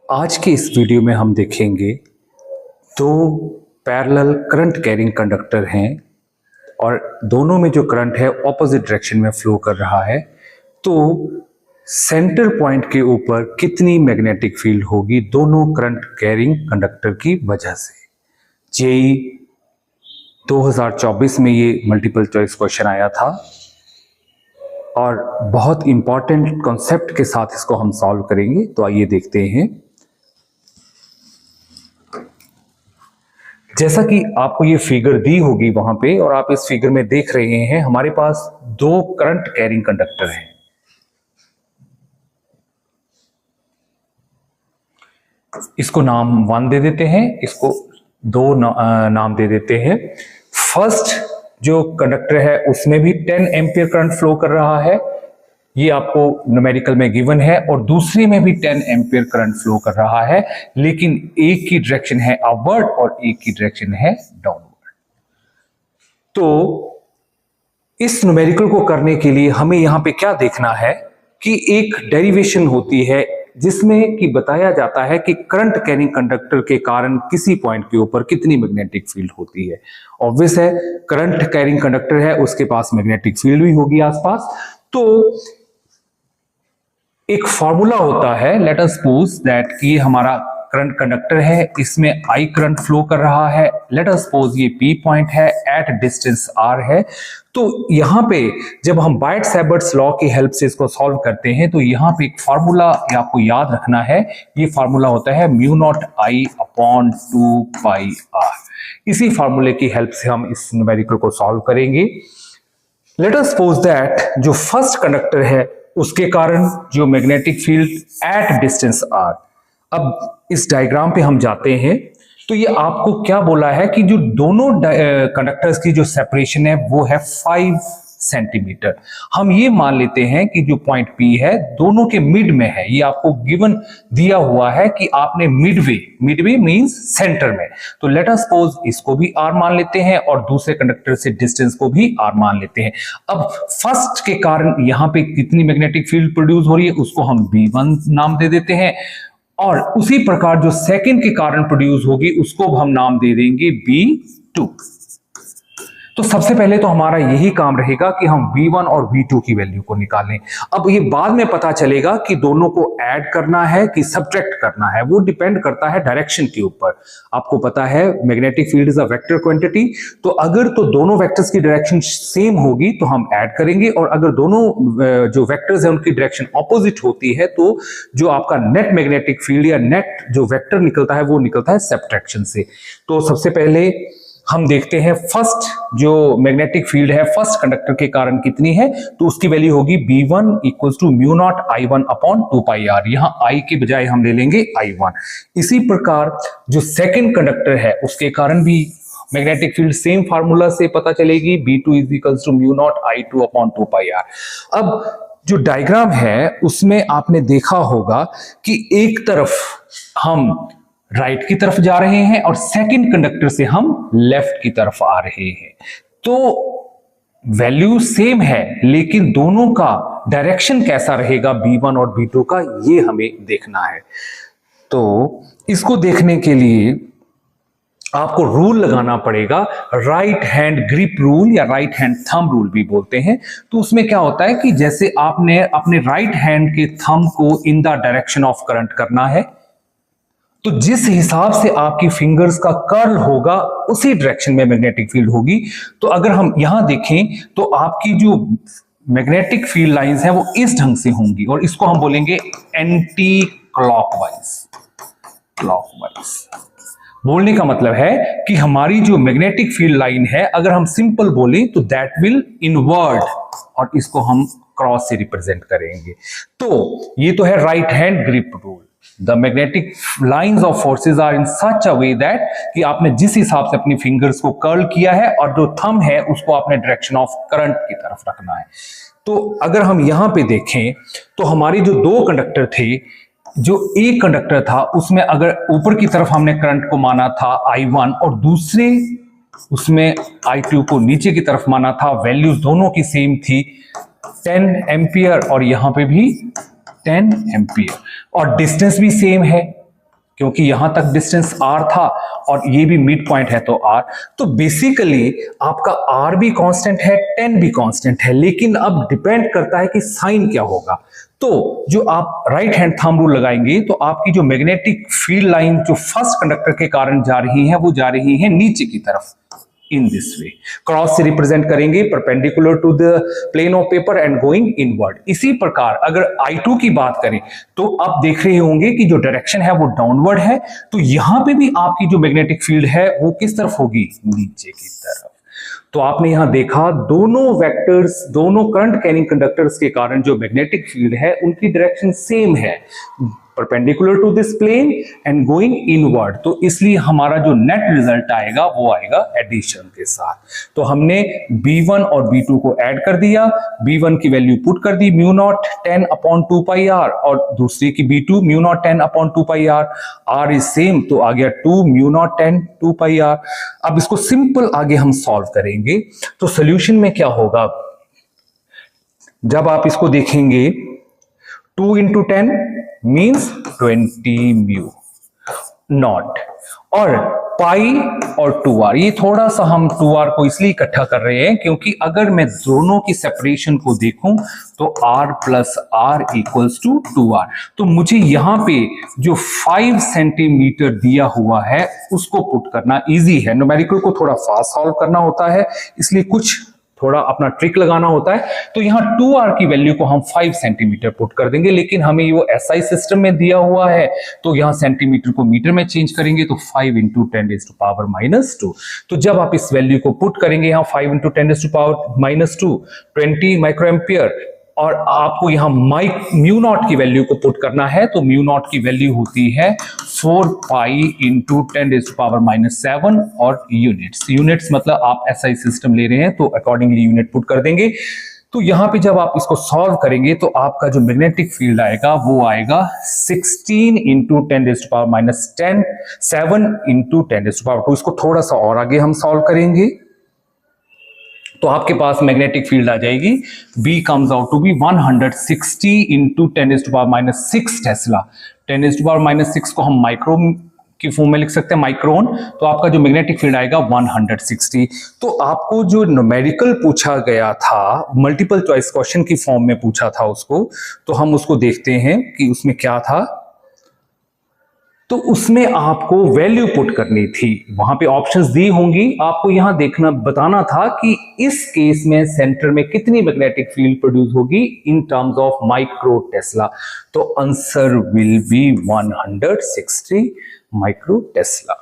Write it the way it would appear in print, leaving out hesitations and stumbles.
आज के इस वीडियो में हम देखेंगे दो पैरेलल करंट कैरिंग कंडक्टर हैं और दोनों में जो करंट है ऑपोजिट डायरेक्शन में फ्लो कर रहा है। तो सेंटर पॉइंट के ऊपर कितनी मैग्नेटिक फील्ड होगी दोनों करंट कैरिंग कंडक्टर की वजह से। जेईई 2024 में ये मल्टीपल चॉइस क्वेश्चन आया था और बहुत इंपॉर्टेंट कॉन्सेप्ट के साथ इसको हम सॉल्व करेंगे। तो आइए देखते हैं। जैसा कि आपको ये फिगर दी होगी वहां पे और आप इस फिगर में देख रहे हैं, हमारे पास दो करंट कैरिंग कंडक्टर हैं। इसको नाम 1 दे देते हैं, इसको 2 नाम दे देते हैं। फर्स्ट जो कंडक्टर है उसमें भी 10 एम्पियर करंट फ्लो कर रहा है, ये आपको न्यूमेरिकल में गिवन है, और दूसरे में भी 10 एम्पियर करंट फ्लो कर रहा है, लेकिन एक की डायरेक्शन है अपवर्ड और एक की डायरेक्शन है डाउनवर्ड। तो इस न्यूमेरिकल को करने के लिए हमें यहां पे क्या देखना है कि एक डेरिवेशन होती है जिसमें कि बताया जाता है कि करंट कैरिंग कंडक्टर के कारण किसी पॉइंट के ऊपर कितनी मैग्नेटिक फील्ड होती है। ऑब्वियस है, करंट कैरिंग कंडक्टर है उसके पास मैग्नेटिक फील्ड भी होगी आसपास। तो एक फॉर्मूला होता है, लेट अस सपोज दैट कि हमारा करंट कंडक्टर है, इसमें I करंट फ्लो कर रहा है। लेट अस सपोज ये P पॉइंट है, एट डिस्टेंस R है। तो यहां पे जब हम बायट-सैबर्ट्स लॉ की हेल्प से इसको सॉल्व करते हैं तो यहां पे एक फार्मूला आपको याद रखना है। ये फार्मूला होता है mu naught I upon 2 pi R। इसी फार्मूले की हेल्प से हम इस न्यूमेरिकल को सॉल्व करेंगे। लेट अस सपोज दैट जो फर्स्ट कंडक्टर है उसके कारण जो magnetic field at distance R। अब इस डायग्राम पे हम जाते हैं तो ये आपको क्या बोला है कि जो दोनों कंडक्टर्स की जो सेपरेशन है वो है 5 सेंटीमीटर। हम ये मान लेते हैं कि जो पॉइंट P है दोनों के मिड में है। ये आपको गिवन दिया हुआ है कि आपने मिडवे मींस सेंटर में। तो लेट अस सपोज इसको भी R मान लेते हैं और दूसरे कंडक्टर से डिस्टेंस को भी R मान लेते हैं। अब फर्स्ट के कारण यहां पे कितनी मैग्नेटिक फील्ड प्रोड्यूस हो रही है उसको हम B1 नाम दे देते हैं, और उसी प्रकार जो सेकंड के कारण प्रोड्यूस होगी उसको हम नाम दे देंगे B2। तो सबसे पहले तो हमारा यही काम रहेगा कि हम V1 और V2 की वैल्यू को निकालें। अब ये बाद में पता चलेगा कि दोनों को ऐड करना है कि सब्ट्रैक्ट करना है, वो डिपेंड करता है डायरेक्शन के ऊपर। आपको पता है magnetic field is a vector quantity, तो अगर तो दोनों वेक्टर्स की डायरेक्शन सेम होगी तो हम ऐड करेंगे, और अगर दोनों जो वेक्टर्स है उनकी डायरेक्शन ऑपोजिट होती है तो जो आपका नेट मैग्नेटिक फील्ड या नेट जो वेक्टर निकलता है वो निकलता है सब्ट्रैक्शन से। तो सबसे पहले हम देखते हैं फर्स्ट जो मैग्नेटिक फील्ड है फर्स्ट कंडक्टर के कारण कितनी है, तो उसकी वैल्यू होगी B1 equals to mu naught I1 upon 2 pi R। यहां I के बजाय हम ले लेंगे I1। इसी प्रकार जो सेकंड कंडक्टर है उसके कारण भी मैग्नेटिक फील्ड सेम फार्मूला से पता चलेगी, B2 is equals to mu naught I2 upon 2 pi R। अब जो डायग्राम है उसमें आपने देखा होगा कि एक तरफ हम राइट की तरफ जा रहे हैं और सेकंड कंडक्टर से हम लेफ्ट की तरफ आ रहे हैं। तो वैल्यू सेम है लेकिन दोनों का डायरेक्शन कैसा रहेगा B1 और B2 का, ये हमें देखना है। तो इसको देखने के लिए आपको रूल लगाना पड़ेगा, राइट हैंड ग्रिप रूल या राइट हैंड थंब रूल भी बोलते हैं। तो उसमें क्या होता है कि जैसे आपने अपने राइट हैंड के थंब को in the direction of current करना है, तो जिस हिसाब से आपकी फिंगर्स का कर्ल होगा उसी डायरेक्शन में मैग्नेटिक फील्ड होगी। तो अगर हम यहां देखें तो आपकी जो मैग्नेटिक फील्ड लाइंस हैं वो इस ढंग से होंगी, और इसको हम बोलेंगे एंटी क्लॉकवाइज। बोलने का मतलब है कि हमारी जो मैग्नेटिक फील्ड लाइन है अगर हम सिंपल बोलें तो दैट विल इनवर्ड, और इसको हम क्रॉस से रिप्रेजेंट करेंगे। तो ये तो है right hand grip rule. The magnetic lines of forces are in such a way that कि आपने जिस हिसाब से अपनी फिंगर्स को कर्ल किया है और जो थंब है उसको आपने डायरेक्शन ऑफ करंट की तरफ रखना है। तो अगर हम यहां पे देखें तो हमारी जो दो कंडक्टर थे, जो एक कंडक्टर था उसमें अगर ऊपर की तरफ हमने करंट को माना था I1 और दूसरे उसमें I2 को नीचे की तरफ माना था, वैल्यूज दोनों की सेम थी 10 एम्पियर और यहां पे भी 10 एम्पियर, और डिस्टेंस भी सेम है क्योंकि यहां तक डिस्टेंस r था और ये भी मिड पॉइंट है तो r, तो बेसिकली आपका r भी कांस्टेंट है, 10 भी कांस्टेंट है, लेकिन अब डिपेंड करता है कि साइन क्या होगा। तो जो आप राइट हैंड थंब रूल लगाएंगे तो आपकी जो मैग्नेटिक फील्ड लाइन जो फर्स्ट कंडक्टर के कारण जा रही है वो जा रही है नीचे की तरफ, इन दिस वे। क्रॉस से रिप्रेजेंट करेंगे perpendicular to the plane of paper and going inward. इसी प्रकार अगर I2 की बात करें तो आप देख रहे होंगे कि जो डायरेक्शन है वो डाउनवर्ड है, तो यहां पे भी आपकी जो मैग्नेटिक फील्ड है वो किस तरफ होगी, नीचे की तरफ। तो आपने यहां देखा दोनों वेक्टर्स, दोनों करंट कैरिंग कंडक्टर्स के कारण जो मैग्नेटिक फील्ड है उनकी डायरेक्शन सेम है, perpendicular to this plane and going inward. तो इसलिए हमारा जो नेट रिजल्ट आएगा वो आएगा एडिशन के साथ। तो हमने B1 और B2 को ऐड कर दिया, B1 की वैल्यू पुट कर दी mu naught 10 upon 2 pi r और दूसरी की B2 mu naught 10 upon 2 pi r, r is same तो आ गया 2 म्यू नॉट 10 2 पाई r। अब इसको सिंपल आगे हम सॉल्व करेंगे। तो सोल्यूशन में क्या होगा, जब आप इसको देखेंगे 2 इंटू 10 मीन्स 20 म्यू नॉट और पाई और 2r, ये थोड़ा सा हम 2r को इसलिए इकट्ठा कर रहे हैं क्योंकि अगर मैं दोनों की सेपरेशन को देखूं तो r plus r equals to 2r। तो मुझे यहां पे जो 5 सेंटीमीटर दिया हुआ है उसको पुट करना इजी है। न्यूमेरिकल को थोड़ा फास्ट सॉल्व करना होता है, इसलिए कुछ थोड़ा अपना ट्रिक लगाना होता है। तो यहां 2r की वैल्यू को हम 5 सेंटीमीटर पुट कर देंगे, लेकिन हमें वो SI सिस्टम में दिया हुआ है तो यहां सेंटीमीटर को मीटर में चेंज करेंगे तो 5 into 10 raise to power minus 2। तो जब आप इस वैल्यू को पुट करेंगे यहां 5 into 10 raise to power minus 2 20 micro ampere, और आपको यहां म्यू नॉट की वैल्यू को पुट करना है तो म्यू नॉट की वैल्यू होती है 4 पाई into 10 raise to power minus 7 और यूनिट्स मतलब आप SI सिस्टम ले रहे हैं तो अकॉर्डिंगली यूनिट पुट कर देंगे। तो यहां पे जब आप इसको सॉल्व करेंगे तो आपका जो मैग्नेटिक फील्ड आएगा वो आएगा 16 into 10 raise to power minus 10 7 into 10 raise to power 2। इसको थोड़ा सा और आगे हम सॉल्व करेंगे तो आपके पास मैग्नेटिक फील्ड आ जाएगी B comes out to be 160 into 10 raised to power minus 6 Tesla. 10 raised to power minus 6 को हम माइक्रो की फॉर्म में लिख सकते हैं, माइक्रोन। तो आपका जो मैग्नेटिक फील्ड आएगा 160। तो आपको जो न्यूमेरिकल पूछा गया था मल्टीपल चॉइस क्वेश्चन की फॉर्म में पूछा था उसको, तो हम उसको देखते हैं कि उसमें क्या था। तो उसमें आपको वैल्यू पुट करनी थी, वहां पे ऑप्शंस दी होंगी, आपको यहां देखना बताना था कि इस केस में सेंटर में कितनी मैग्नेटिक फील्ड प्रोड्यूस होगी in terms of micro tesla. तो answer will be 160 micro Tesla.